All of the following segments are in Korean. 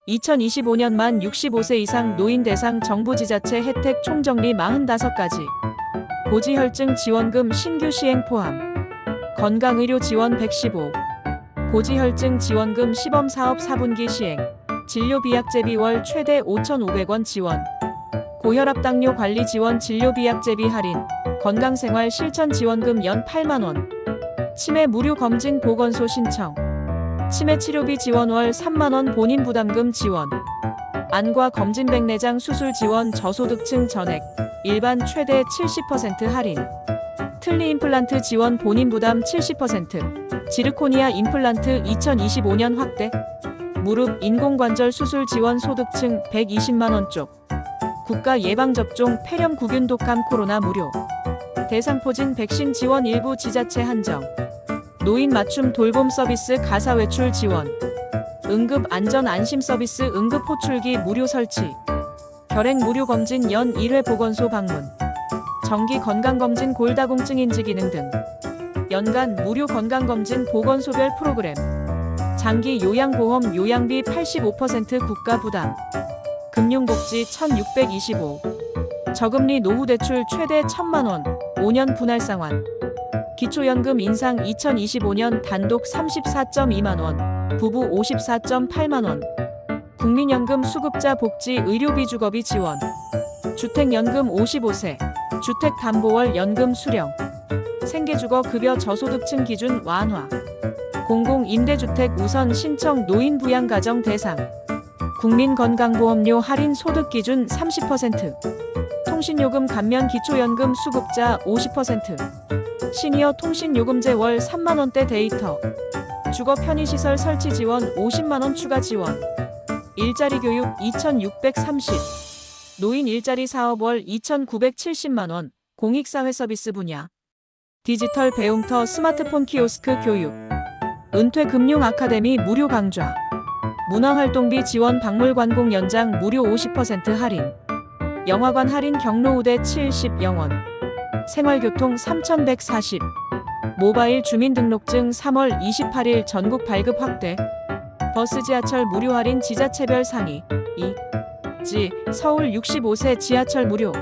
2025년 만 65세 이상 노인 대상 정부 지자체 혜택 총정리 45가지. 고지혈증 지원금 신규 시행 포함. 건강의료 지원 115. 고지혈증 지원금 시범 사업 4분기 시행. 진료비약제비 월 최대 5,500원 지원. 고혈압 당뇨 관리 지원 진료비약제비 할인. 건강생활 실천 지원금 연 8만원. 치매 무료 검진 보건소 신청. 치매 치료비 지원 월 3만원 본인 부담금 지원. 안과 검진 백내장 수술 지원 저소득층 전액. 일반 최대 70% 할인. 틀니 임플란트 지원 본인 부담 70%. 지르코니아 임플란트 2025년 확대. 무릎 인공관절 수술 지원 소득층 120만원 쪽. 국가 예방접종 폐렴 구균 독감 코로나 무료. 대상포진 백신 지원 일부 지자체 한정. 노인 맞춤 돌봄 서비스 가사 외출 지원. 응급 안전 안심 서비스 응급 호출기 무료 설치. 결핵 무료 검진 연 1회 보건소 방문. 정기 건강검진 골다공증 인지 기능 등. 연간 무료 건강검진 보건소별 프로그램. 장기 요양보험 요양비 85% 국가 부담. 금융복지 1625. 저금리 노후대출 최대 1,000만원. 5년 분할 상환. 기초연금 인상 2025년 단독 34.2만원. 부부 54.8만원. 국민연금 수급자 복지 의료비 주거비 지원. 주택연금 55세. 주택담보월 연금 수령. 생계주거 급여 저소득층 기준 완화. 공공임대주택 우선 신청 노인 부양가정 대상. 국민건강보험료 할인 소득 기준 30%. 통신요금 감면 기초연금 수급자 50%. 시니어 통신요금제 월 3만원대 데이터. 주거 편의시설 설치 지원 50만원 추가 지원. 일자리 교육 2,630. 노인 일자리 사업 월 2,970만원. 공익사회 서비스 분야. 디지털 배움터 스마트폰 키오스크 교육. 은퇴 금융 아카데미 무료 강좌. 문화활동비 지원 박물관공 연장 무료 50% 할인. 영화관 할인 경로우대 70영원. 생활교통 3,140. 모바일 주민등록증 3월 28일 전국 발급 확대. 버스 지하철 무료 할인 지자체별 상위. 2. 서울 65세 지하철 무료.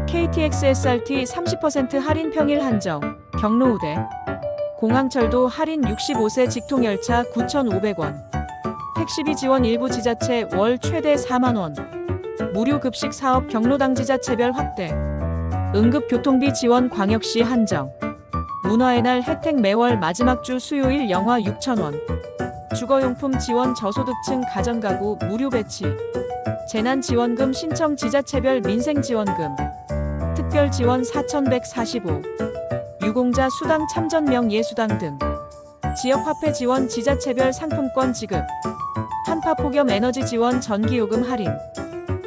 KTX SRT 30% 할인 평일 한정. 경로우대. 공항철도 할인 65세 직통열차 9,500원. 택시비 지원 일부 지자체 월 최대 4만원. 무료 급식 사업 경로당 지자체별 확대. 응급교통비 지원 광역시 한정. 문화의 날 혜택 매월 마지막 주 수요일 영화 6,000원. 주거용품 지원 저소득층 가정가구 무료 배치. 재난지원금 신청 지자체별 민생지원금. 특별지원 4,145. 유공자 수당 참전 명예수당 등. 지역화폐 지원 지자체별 상품권 지급. 한파폭염 에너지 지원 전기요금 할인.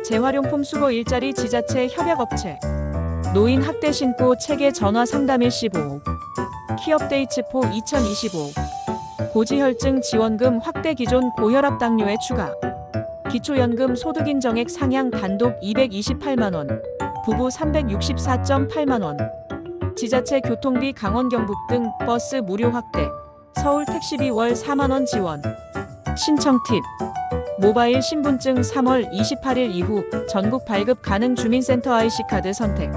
재활용품 수거 일자리 지자체 협약업체. 노인 학대 신고 체계 전화 상담 115. 키업데이츠포 2025. 고지혈증 지원금 확대 기존 고혈압 당뇨에 추가. 기초연금 소득인정액 상향 단독 228만원. 부부 364.8만원. 지자체 교통비 강원 경북 등 버스 무료 확대. 서울 택시비 월 4만원 지원. 신청 팁. 모바일 신분증 3월 28일 이후 전국 발급 가능 주민센터 IC카드 선택.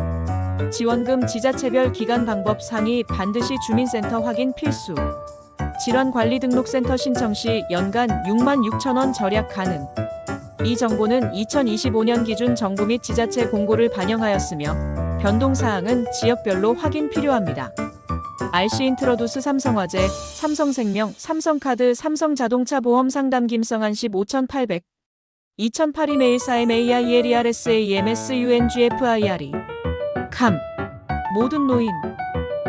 지원금 지자체별 기간 방법 상의 반드시 주민센터 확인 필수. 질환관리등록센터 신청 시 연간 66,000원 절약 가능. 이 정보는 2025년 기준 정부 및 지자체 공고를 반영하였으며 변동사항은 지역별로 확인 필요합니다. RC인트로두스 삼성화재, 삼성생명, 삼성카드, 삼성자동차 보험 상담 김성한 15800. 2008 이메일 4MAILERSAMSUNGFIRE. 캄. 모든 노인.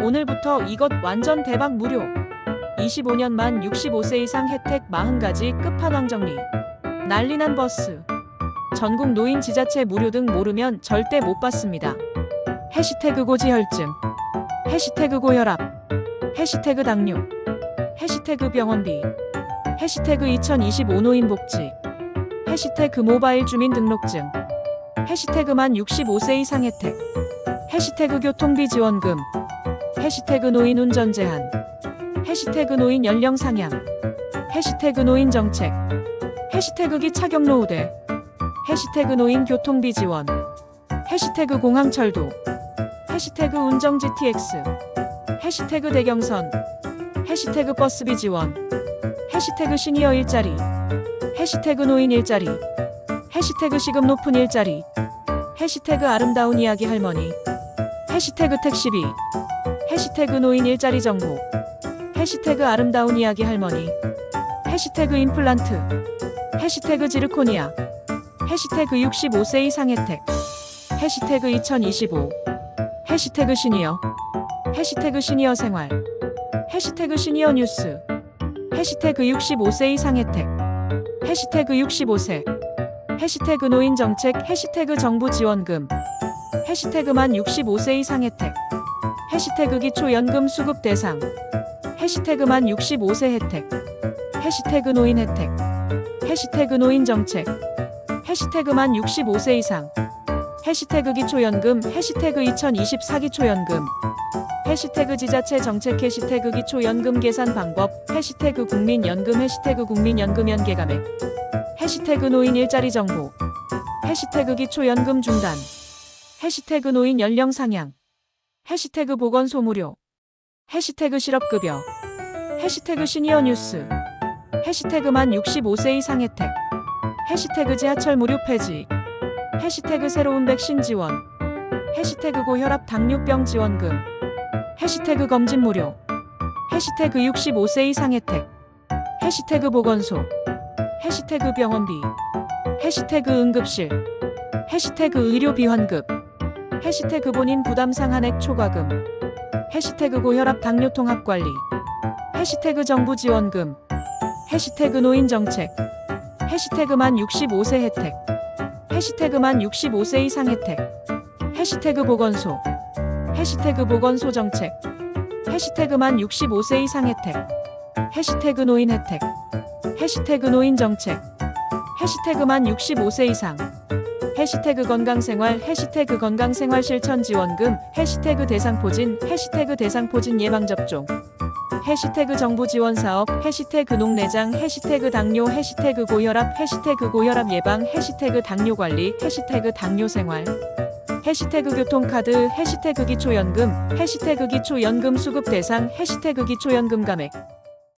오늘부터 이것 완전 대박 무료. 25년 만 65세 이상 혜택 40가지 끝판왕 정리. 난리난 버스. 전국 노인 지자체 무료 등 모르면 절대 못 받습니다. 해시태그 고지혈증. 해시태그 고혈압. 해시태그 당뇨. 해시태그 병원비. 해시태그 2025 노인복지. 해시태그 모바일 주민등록증. 해시태그 만 65세 이상 혜택. 해시태그 교통비 지원금. 해시태그 노인 운전 제한. 해시태그 노인 연령 상향. 해시태그 노인 정책. 해시태그 기 차격 노후대, 해시태그 노인 교통비 지원, 해시태그 공항철도, 해시태그 운정 GTX, 해시태그 대경선, 해시태그 버스비 지원, 해시태그 시니어 일자리, 해시태그 노인 일자리, 해시태그 시급 높은 일자리, 해시태그 아름다운 이야기 할머니, 해시태그 택시비, 해시태그 노인 일자리 정보, 해시태그 아름다운 이야기 할머니, 해시태그 임플란트, 해시태그 지르코니아, 해시태그 65세 이상 혜택, 해시태그 2025, 해시태그 시니어, 해시태그 시니어 생활, 해시태그 시니어 뉴스, 해시태그 65세 이상 혜택, 해시태그 65세, 해시태그 노인 정책, 해시태그 정부 지원금, 해시태그 만 65세 이상 혜택, 해시태그 기초연금 수급 대상, 해시태그 만 65세 혜택, 해시태그 노인 혜택, 해시태그 노인 정책, 해시태그 만 65세 이상, 해시태그 기초연금, 해시태그 2024 기초연금, 해시태그 지자체 정책, 해시태그 기초연금 계산 방법, 해시태그 국민연금, 해시태그 국민연금 연계감액, 해시태그 노인 일자리 정보, 해시태그 기초연금 중단, 해시태그 노인 연령 상향, 해시태그 보건소 무료, 해시태그 실업급여, 해시태그 시니어 뉴스, 해시태그 만 65세 이상 혜택, 해시태그 지하철 무료 폐지, 해시태그 새로운 백신 지원, 해시태그 고혈압 당뇨병 지원금, 해시태그 검진 무료, 해시태그 65세 이상 혜택, 해시태그 보건소, 해시태그 병원비, 해시태그 응급실, 해시태그 의료 비환급, 해시태그 본인 부담 상한액 초과금, 해시태그 고혈압 당뇨 통합관리, 해시태그 정부 지원금, 해시태그 노인 정책, 해시태그 만 65세 혜택, 해시태그 만 65세 이상 혜택, 해시태그 보건소, 해시태그 보건소 정책, 해시태그 만 65세 이상 혜택, 해시태그 노인 혜택, 해시태그 노인 정책, 해시태그 만 65세 이상, 해시태그 건강생활, 해시태그 건강생활 실천 지원금, 해시태그 대상포진, 해시태그 대상포진 예방접종, 해시태그 정부 지원사업, 해시태그 농내장, 해시태그 당뇨, 해시태그 고혈압, 해시태그 고혈압 예방, 해시태그 당뇨관리, 해시태그 당뇨생활, 해시태그 교통카드, 해시태그 기초연금, 해시태그 기초연금 수급 대상, 해시태그 기초연금 감액.